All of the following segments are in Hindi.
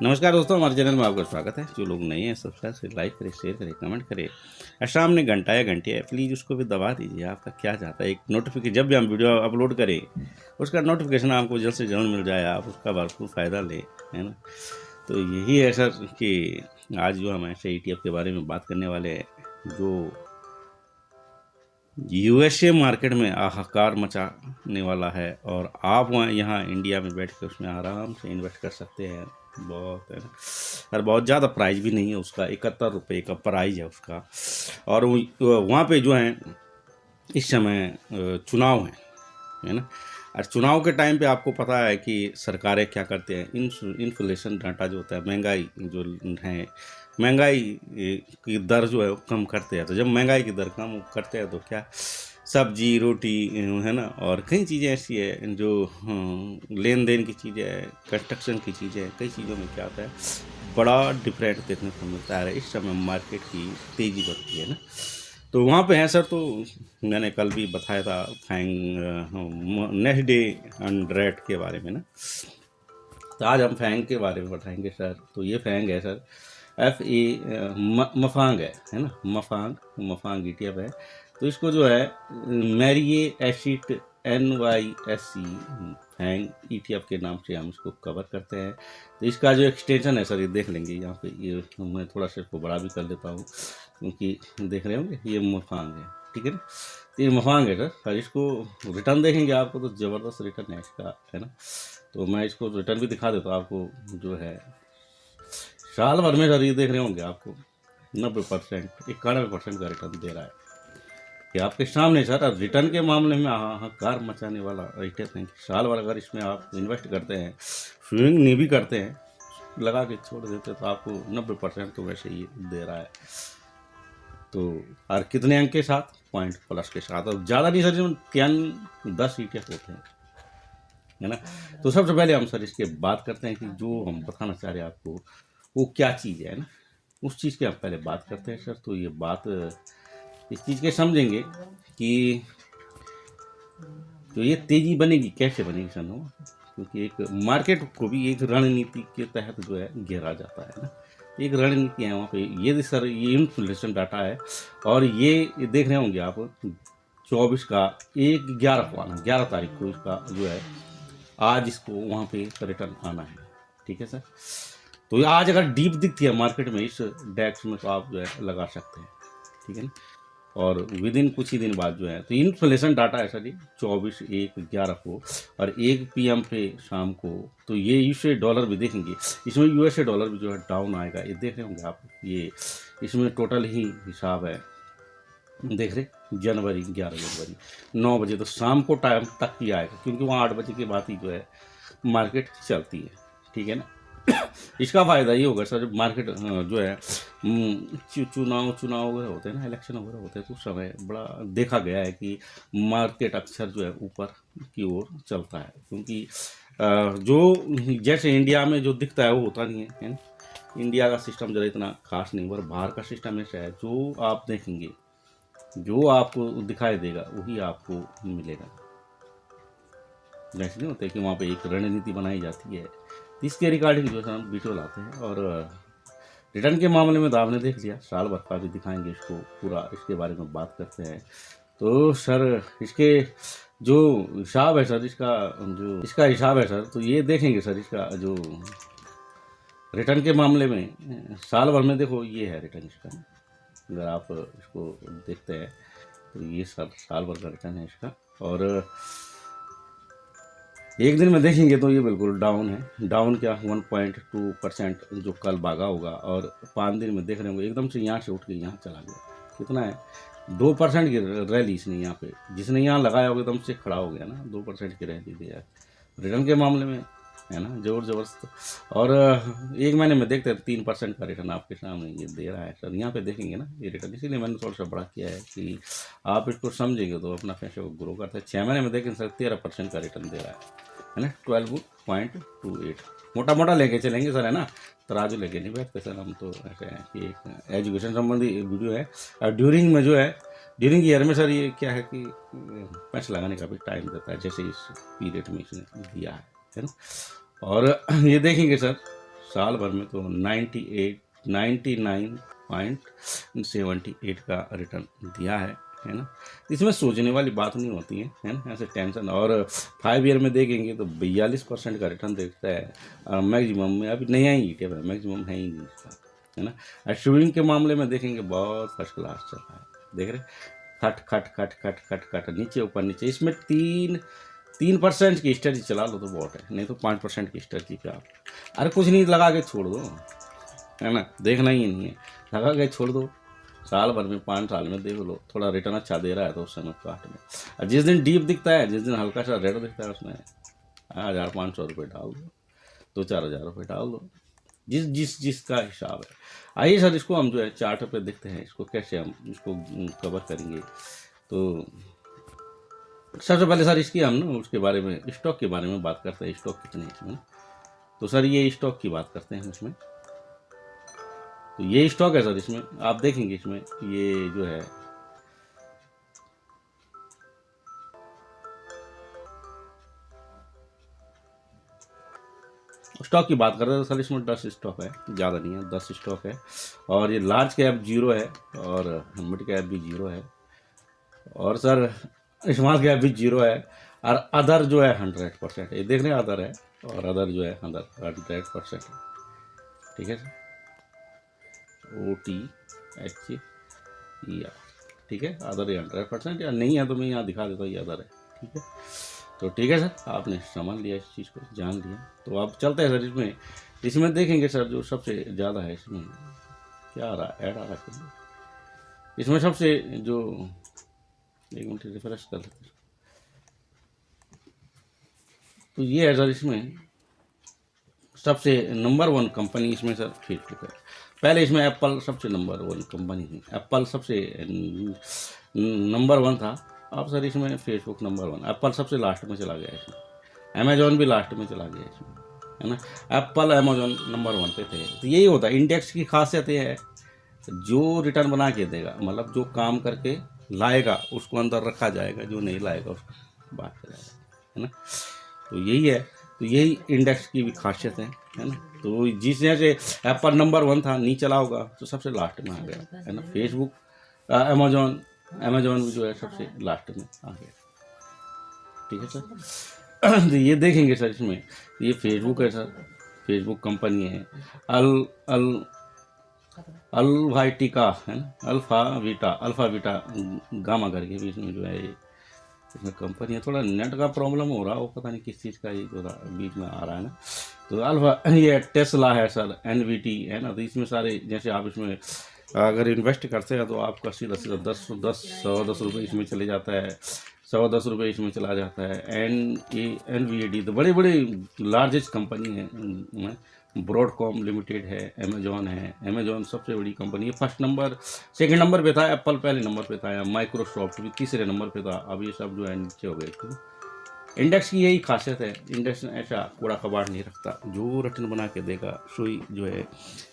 नमस्कार दोस्तों, हमारे चैनल में आपका स्वागत है। जो लोग नए हैं सब्सक्राइब करें, लाइक करें, शेयर करें, कमेंट करें और सामने घंटा या घंटी है प्लीज़ उसको भी दबा दीजिए। आपका क्या चाहता है एक नोटिफिकेशन, जब भी हम वीडियो अपलोड करें उसका नोटिफिकेशन आपको जल्द से जल्द मिल जाए, आप उसका भरपूर फ़ायदा लें, है ना। तो यही है सर कि आज जो हम ऐसे ETF के बारे में बात करने वाले हैं जो USA मार्केट में हाहाकार मचाने वाला है और आप वहाँ यहाँ इंडिया में बैठ के उसमें आराम से इन्वेस्ट कर सकते हैं। बहुत है ना, और बहुत ज़्यादा प्राइस भी नहीं है उसका, 71 रुपये का प्राइस है उसका। और वहाँ पे जो है इस समय चुनाव है ना। और चुनाव के टाइम पे आपको पता है कि सरकारें क्या करते हैं, इन्फ्लेशन डाटा जो होता है, महंगाई जो है, महंगाई की दर जो है वो कम करते हैं। तो जब महंगाई की दर कम करते हैं तो क्या, सब्जी रोटी है ना, और कई चीज़ें ऐसी है जो लेन देन की चीज़ें हैं, कंस्ट्रक्शन की चीज़ें हैं, कई चीज़ों में क्या होता है, बड़ा डिफरेंट देखने को मिलता है। इस समय मार्केट की तेज़ी बढ़ती है ना। तो वहाँ पे हैं सर, तो मैंने कल भी बताया था फैंग नेक्स्ट डे 100 के बारे में ना। तो आज हम फैंग के बारे में बताएंगे सर। तो ये फैंग है सर, मफांग है ना, मफांग ETF है। तो इसको जो है मैरिए एसिड NYSE फैंग ETF के नाम से हम इसको कवर करते हैं। तो इसका जो एक्सटेंशन है सर, ये देख लेंगे यहाँ पे, ये मैं थोड़ा सा इसको बड़ा भी कर देता हूँ क्योंकि देख रहे होंगे ये मफांग है, ठीक है ना। तो ये मफांग है सर, इसको रिटर्न देखेंगे आपको तो ज़बरदस्त रिटर्न है इसका, है ना। तो मैं इसको रिटर्न भी दिखा देता हूँ आपको। जो है साल भर में सर ये देख रहे होंगे आपको 90%, 91% का रिटर्न दे रहा है। ये आपके सामने सर, रिटर्न के मामले में हाहाकार मचाने वाला रिटर्न है। साल भर अगर इसमें आप इन्वेस्ट करते हैं, स्विंग नहीं भी करते हैं, लगा के छोड़ देते तो आपको 90% तो वैसे ही दे रहा है। तो और कितने अंक के साथ, पॉइंट प्लस के साथ, और ज़्यादा नहीं सर, इसमें 10 ETF होते हैं, है ना। तो सबसे पहले हम सर इसके बात करते हैं कि जो हम बताना चाह रहे हैं आपको वो क्या चीज़ है ना, उस चीज़ की हम पहले बात करते हैं सर। तो ये बात इस चीज़ के समझेंगे कि तो ये तेज़ी बनेगी कैसे बनेगी सर ना, क्योंकि एक मार्केट को भी एक रणनीति के तहत जो है घेरा जाता है ना। एक रणनीति है वहाँ पे। ये सर ये इन्फ्लेशन डाटा है और ये देख रहे होंगे आप 24 का 11 तारीख को इसका जो है, आज इसको वहाँ पे रिटर्न आना है, ठीक है सर। तो आज अगर डीप दिखती है मार्केट में इस डेक्स में तो आप जो है लगा सकते हैं, ठीक है ना। और विद इन कुछ ही दिन बाद जो है, तो इन्फ्लेशन डाटा है सर, ये 24/1/11 को और 1 PM पे शाम को। तो ये यूएसए डॉलर भी देखेंगे, इसमें यूएसए डॉलर भी जो है डाउन आएगा, ये देख रहे होंगे आप। ये इसमें टोटल ही हिसाब है, देख रहे जनवरी 11 जनवरी 9 बजे, तो शाम को टाइम तक ही आएगा क्योंकि वहाँ 8 बजे के बाद ही जो है मार्केट चलती है, ठीक है ना। इसका फ़ायदा ये होगा सर, मार्केट जो है चुनाव वगैरह होते हैं ना, इलेक्शन वगैरह होते हैं, तो उस समय बड़ा देखा गया है कि मार्केट अक्सर जो है ऊपर की ओर चलता है, क्योंकि जो जैसे इंडिया में जो दिखता है वो होता नहीं है ना। इंडिया का सिस्टम जरा इतना खास नहीं, पर बाहर का सिस्टम ऐसा है, जो आप देखेंगे जो आपको दिखाई देगा वही आपको मिलेगा। जैसे नहीं होता है कि वहाँ पे एक रणनीति बनाई जाती है, तो इसके रिगार्डिंग जो है हम वीडियो लाते हैं। और रिटर्न के मामले में तो आपने देख लिया, साल भर का भी दिखाएंगे इसको पूरा, इसके बारे में बात करते हैं। तो सर इसके जो हिसाब है सर, इसका हिसाब है सर, तो ये देखेंगे सर इसका जो रिटर्न के मामले में साल भर में, देखो ये है रिटर्न इसका। अगर आप इसको देखते हैं तो ये साल भर का रिटर्न है इसका। और एक दिन में देखेंगे तो ये बिल्कुल डाउन है। डाउन क्या 1.2% जो कल भागा होगा, और 5 दिन में देख रहे होंगे एकदम से यहाँ से उठ के यहाँ चला गया। कितना है, 2% की रैली इसने यहाँ पे, जिसने यहाँ लगाया होगा एकदम से खड़ा हो गया ना, 2% की रैली दिया रिटर्न के मामले में, है ना, जोर जबरदस्त। और एक महीने में देखते हैं 3% का रिटर्न आपके सामने ये दे रहा है सर। यहाँ पे देखेंगे ना ये रिटर्न, इसीलिए मैंने थोड़ा सा बड़ा किया है कि आप इसको समझेंगे तो अपना पैसे को ग्रो करते हैं। 6 महीने में देखें सर 13% का रिटर्न दे रहा है ना, 12.28। मोटा मोटा लेके चलेंगे सर, है ना, तराजू लेके नहीं बैठते सर हम। तो ऐसे है कि एक एजुकेशन संबंधी वीडियो है। और ड्यूरिंग में जो है, ड्यूरिंग ईयर में सर ये क्या है कि पैसे लगाने का भी टाइम देता है, जैसे इस पीरियड में इसने दिया है ना। और ये देखेंगे सर साल भर में तो 99.78 का रिटर्न दिया है ना। इसमें सोचने वाली बात नहीं होती है ना, ऐसे टेंशन। और 5 ईयर में देखेंगे तो 42% का रिटर्न देखता है मैक्सिमम में। अभी नया ही ETF है, मैक्सिमम है ही नहीं इसका, है ना। और शूटिंग के मामले में देखेंगे बहुत फर्स्ट क्लास चल रहा है, देख रहे, खट खट खट खट खट खट, नीचे ऊपर नीचे। इसमें 3% की स्ट्रेटजी चला लो तो बहुत है, नहीं तो 5% की स्ट्रेटजी पे आप, अरे कुछ नहीं, लगा के छोड़ दो, है ना, देखना ही नहीं है, लगा के छोड़ दो। साल भर में 5 साल में देख लो, थोड़ा रिटर्न अच्छा दे रहा है तो उस समय काट में। और जिस दिन डीप दिखता है, जिस दिन हल्का सा रेड दिखता है, उसमें 1500 रुपये डाल दो, 2-4 हज़ार रुपये डाल दो, जिसका हिसाब है। आइए सर, इसको हम जो है चार्ट पे देखते हैं, इसको कैसे हम इसको कवर करेंगे। तो सबसे पहले सर इसकी हम ना उसके बारे में, स्टॉक के बारे में बात करते हैं, स्टॉक कितने हैं इसमें। तो सर ये स्टॉक की बात करते हैं इसमें। तो ये स्टॉक है सर, इसमें आप देखेंगे, इसमें ये जो है स्टॉक की बात कर रहे हैं सर, इसमें 10 स्टॉक है, ज़्यादा नहीं है, 10 स्टॉक है। और ये लार्ज कैप 0 है, और मिड कैप भी 0 है, और सर स्मॉल कैप भी 0 है, और अदर जो है 100%। ये देख रहे हैं, अदर है, और अदर जो है 100% है, ठीक है सर, OTHER, ठीक है, अदर 100%, या नहीं है तो मैं यहाँ दिखा देता हूँ, ये अदर है, ठीक है। तो ठीक है सर, आपने समझ लिया, इस चीज़ को जान लिया। तो अब चलते हैं सर इसमें देखेंगे सर, जो सबसे ज़्यादा है इसमें क्या आ रहा है, ऐड आ रहा है इसमें सबसे जो, एक मिनट रिफ्रेश कर लेते हैं। तो ये है सर, इसमें सबसे नंबर 1 कंपनी इसमें सर फेसबुक है। पहले इसमें एप्पल सबसे नंबर 1 कंपनी थी, एप्पल सबसे नंबर 1 था। अब सर इसमें फेसबुक नंबर 1, एप्पल सबसे लास्ट में चला गया इसमें, अमेजोन भी लास्ट में चला गया इसमें, है ना। एप्पल अमेजोन नंबर 1 पे थे। तो यही होता है, इंडेक्स की खासियत ये है, जो रिटर्न बना के देगा, मतलब जो काम करके लाएगा उसको अंदर रखा जाएगा, जो नहीं लाएगा उसको बाहर जाएगा, है ना। तो यही है, तो यही इंडेक्स की भी खासियत है ना। तो जिस जैसे एप्पल नंबर 1 था, नहीं चला होगा तो सबसे लास्ट में आ गया, है ना। फेसबुक, अमेजोन जो है सबसे लास्ट में आ गया, ठीक है सर। तो ये देखेंगे सर, इसमें ये फेसबुक है सर, फेसबुक कंपनी है, अल्फाइटिका, है ना, अल्फा बीटा गामा करके भी इसमें जो है, इसमें कंपनी है। थोड़ा नेट का प्रॉब्लम हो रहा हो, पता नहीं किस चीज़ का, ये जो बीच में आ रहा है ना। तो अल्फा, ये टेस्ला है सर, NVT है ना। तो इसमें सारे, जैसे आप इसमें अगर इन्वेस्ट करते हैं तो आपका सीधा 110 रुपये इसमें चले जाता है, 110 रुपये इसमें चला जाता है। NVAD तो बड़े बड़े लार्जेस्ट कंपनी है, ब्रॉडकॉम लिमिटेड है, अमेजोन है, अमेजोन सबसे बड़ी कंपनी है। फर्स्ट नंबर, सेकंड नंबर पे था एप्पल, पहले नंबर पे था, माइक्रोसॉफ्ट भी तीसरे नंबर पे था। अब ये सब जो है नीचे हो गए। तो इंडेक्स की यही खासियत है, इंडेक्स ऐसा कूड़ा कबाड़ नहीं रखता, जो रिटर्न बना के देगा सोई जो है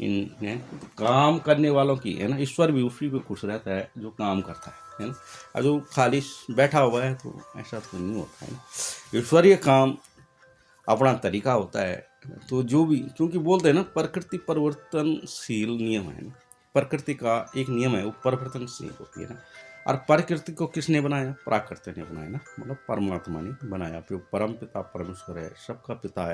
इन है काम करने वालों की, है ना। ईश्वर भी उसी पे खुश रहता है जो काम करता है ना। और जो खाली बैठा हुआ है तो ऐसा तो नहीं होता है ना। ईश्वरीय काम अपना तरीका होता है। तो जो भी, क्योंकि बोलते हैं ना, प्रकृति परिवर्तनशील नियम है ना, प्रकृति का एक नियम है, वो परिवर्तनशील होती है ना। और प्रकृति को किसने बनाया, प्राकृति ने बनाया ना, मतलब परमात्मा ने बनाया। फिर परम पिता परमेश्वर है, सबका पिता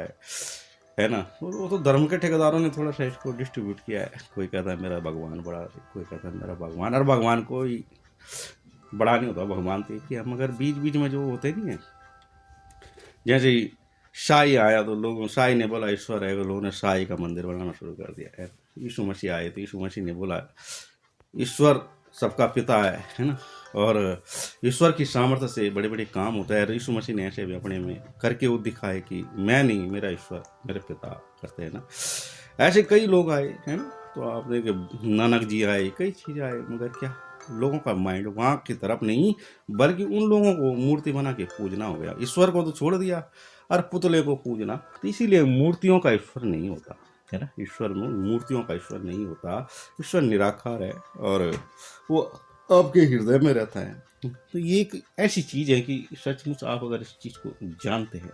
है ना। वो तो धर्म के ठेकेदारों ने थोड़ा सा इसको डिस्ट्रीब्यूट किया है। कोई कहता है मेरा भगवान बड़ा, कोई कहता है मेरा भगवान, और भगवान को ही बड़ा नहीं होता, भगवान तो एक ही है। मगर बीच बीच में जो होते नहीं है, जैसे शाही आया तो लोगों, शाही ने बोला ईश्वर है, लोगों ने शाही का मंदिर बनाना शुरू कर दिया। यीशु मसीह आए तो यीशु मसीह ने बोला ईश्वर सबका पिता है ना। और ईश्वर की सामर्थ्य से बड़े बड़े काम होता है। यीशु मसीह ने ऐसे भी अपने में करके वो दिखाए कि मैं नहीं, मेरा ईश्वर, मेरे पिता करते हैं ना। ऐसे कई लोग आए हैं ना। तो आप देखे नानक जी आए, कई चीज़ आए, मगर क्या लोगों का माइंड वहाँ की तरफ नहीं, बल्कि उन लोगों को मूर्ति बना के पूजना हो गया। ईश्वर को तो छोड़ दिया और पुतले को पूजना। तो इसीलिए मूर्तियों का ईश्वर नहीं होता, है ना। ईश्वर में मूर्तियों का ईश्वर नहीं होता। ईश्वर निराकार है और वो आपके हृदय में रहता है। तो ये एक ऐसी चीज़ है कि सचमुच आप अगर इस चीज़ को जानते हैं,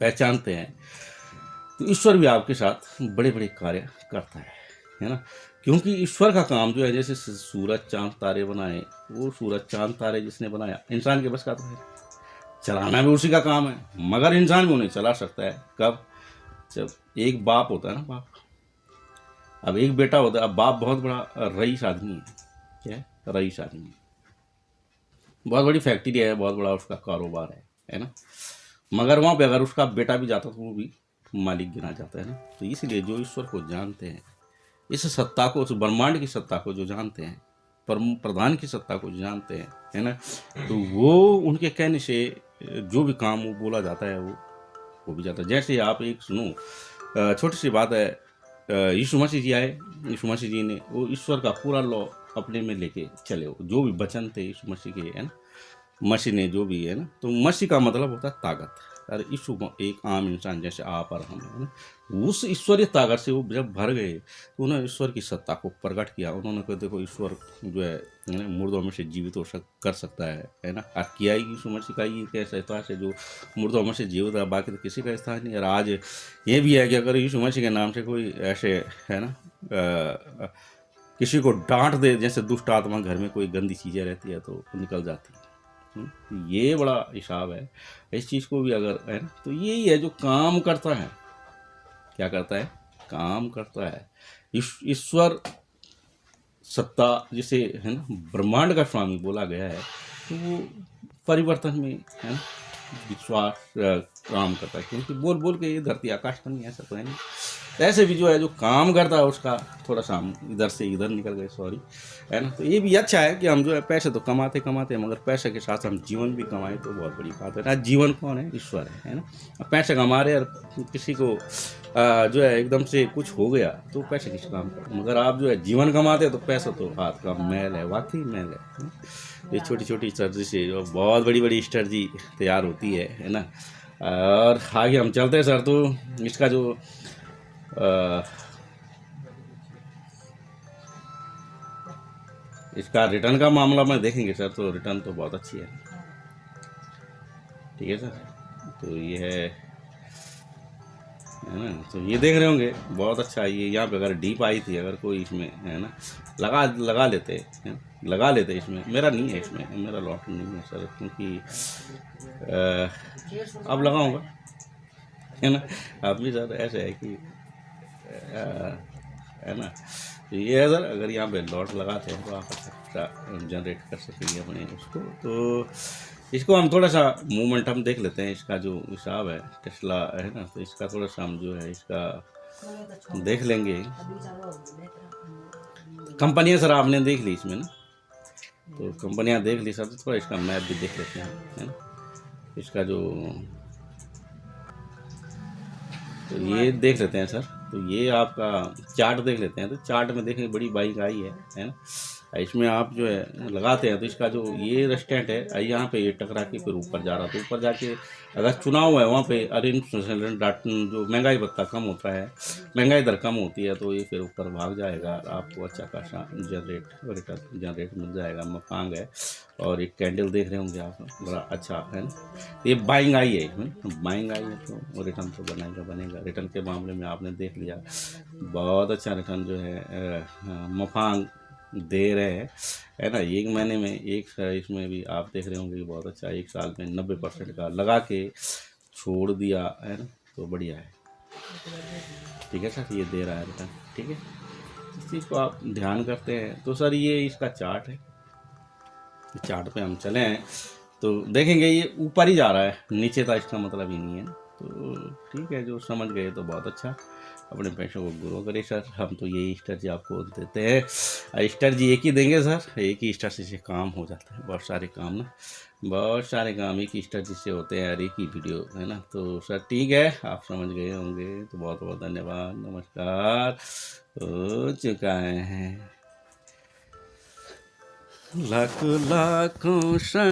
पहचानते हैं, तो ईश्वर भी आपके साथ बड़े बड़े कार्य करता है ना। क्योंकि ईश्वर का काम जो है, जैसे सूरज चांद तारे बनाए, वो सूरज चांद तारे जिसने बनाया, इंसान के बस का तो है, चलाना भी उसी का काम है, मगर इंसान भी उन्हें चला सकता है। कब? जब एक बाप होता है ना, बाप, अब एक बेटा होता है, अब बाप बहुत बड़ा रईस आदमी है। क्या है? रईस आदमी, बहुत बड़ी फैक्ट्री है, बहुत बड़ा उसका कारोबार है ना। मगर वहाँ पे अगर उसका बेटा भी जाता तो वो भी मालिक गिना जाता है ना। तो इसलिए जो ईश्वर को जानते हैं, इस सत्ता को, उस ब्रह्मांड की सत्ता को जो जानते हैं, परम प्रधान की सत्ता को जो जानते हैं, है ना, तो वो उनके कहने से जो भी काम वो बोला जाता है वो हो भी जाता है। जैसे आप एक सुनो, छोटी सी बात है, यीशु मसीह जी आए, यीशु मसीह जी ने वो ईश्वर का पूरा लॉ अपने में लेके चले, वो जो भी वचन थे यीशु मसीह के, है ना, मसीह ने जो भी है ना, तो मसीह का मतलब होता है ताकत। अरे यीशु एक आम इंसान जैसे आप और हम, है ना, उस ईश्वरीय ताकत से वो जब भर गए तो उन्होंने ईश्वर की सत्ता को प्रकट किया। उन्होंने कहा देखो ईश्वर जो है ना, मुर्दों में से जीवित कर सकता है ना। और किया ही यीशु मसीह का ही कैसा इतिहास है जो मुर्दों में से जीवित है, बाकी तो किसी का स्थान नहीं। और आज ये भी है कि अगर यीशु मसीह के नाम से कोई ऐसे, है ना, किसी को डांट दे, जैसे दुष्ट आत्मा घर में कोई गंदी चीज़ें रहती है तो वो निकल जाती है। ये बड़ा हिसाब है। इस चीज़ को भी अगर, है ना, तो यही है जो काम करता है। क्या करता है? काम करता है। ईश्वर सत्ता जिसे, है ना, ब्रह्मांड का स्वामी बोला गया है, तो वो परिवर्तन में, है ना, विश्वास काम करता है। क्योंकि बोल बोल के ये धरती आकाश तो नहीं, ऐसा तो है नहीं। ऐसे भी जो है जो काम करता है उसका थोड़ा सा हम इधर से इधर निकल गए, सॉरी, है ना। तो ये भी अच्छा है कि हम जो है पैसे तो कमाते हैं, मगर पैसे के साथ हम जीवन भी कमाएं तो बहुत बड़ी बात है ना। जीवन कौन है? ईश्वर है ना। अब पैसे कमा रहे और किसी को जो है एकदम से कुछ हो गया तो पैसे किस काम का, मगर आप जो है जीवन कमाते हैं तो पैसा तो हाथ का मैल है, वाकई मैल है। ये छोटी छोटी स्ट्रेटजी से जो बहुत बड़ी बड़ी स्ट्रेटजी तैयार होती है ना। और आगे हम चलते हैं सर, तो इसका जो इसका रिटर्न का मामला में देखेंगे सर, तो रिटर्न तो बहुत अच्छी है, ठीक है सर। तो ये है ना, तो ये देख रहे होंगे बहुत अच्छा है। ये यहाँ पे अगर डीप आई थी, अगर कोई इसमें, है ना, लगा लेते हैं, लगा लेते इसमें। मेरा नहीं है, इसमें मेरा लॉट नहीं है सर, क्योंकि अब लगाऊंगा, है ना। अब भी सर ऐसे है कि है ना, तो ये है सर, अगर यहाँ पे लॉट लगाते हैं तो आप अच्छा जनरेट कर सकेंगे अपने उसको। तो इसको हम थोड़ा सा मूवमेंट हम देख लेते हैं, इसका जो हिसाब है टेस्ला, है ना, तो इसका थोड़ा सा हम जो है इसका देख लेंगे। कंपनियां सर आपने देख ली इसमें ना, तो कंपनियां देख ली सर, तो थोड़ा इसका मैप भी देख लेते हैं, है ना। इसका जो, तो ये देख लेते हैं सर, तो ये आपका चार्ट देख लेते हैं। तो चार्ट में देखें बड़ी बाइक आई है ना। इसमें आप जो है लगाते हैं तो इसका जो ये रेस्टेंट है, यहाँ पे ये टकरा के फिर ऊपर जा रहा, तो ऊपर जाके अगर चुनाव है वहाँ पे जो महंगाई भत्ता कम होता है, महंगाई दर कम होती है, तो ये फिर ऊपर भाग जाएगा, आपको अच्छा खासा रिटर्न जनरेट मिल जाएगा। मकांग है, और एक कैंडल देख रहे होंगे आप, बड़ा अच्छा है ना। ये बाइंग आई है, बाइंग आई है, तो रिटर्न तो बनेगा। रिटर्न के मामले में आपने देख लिया, बहुत अच्छा रिटर्न जो है मफांग दे रहे हैं, है ना। एक महीने में इसमें भी आप देख रहे होंगे बहुत अच्छा, एक साल में 90% का लगा के छोड़ दिया, है ना, तो बढ़िया है, ठीक है सर। ये दे रहा है रिटर्न, ठीक है, इस चीज़ को आप ध्यान करते हैं। तो सर ये इसका चार्ट है, चार्ट पे हम चले हैं तो देखेंगे ये ऊपर ही जा रहा है, नीचे था इसका मतलब ही नहीं है। तो ठीक है, जो समझ गए तो बहुत अच्छा, अपने पैसों को ग्रो करें सर। हम तो यही स्ट्रेटजी आपको देते हैं, स्ट्रेटजी एक ही देंगे सर, एक ही स्ट्रेटजी से काम हो जाता है। बहुत सारे काम ना, बहुत सारे काम एक ही स्ट्रेटजी से होते हैं, और एक ही वीडियो, है ना। तो सर ठीक है, आप समझ गए होंगे, तो बहुत बहुत धन्यवाद, नमस्कार। हो चुका है लाखों लाखों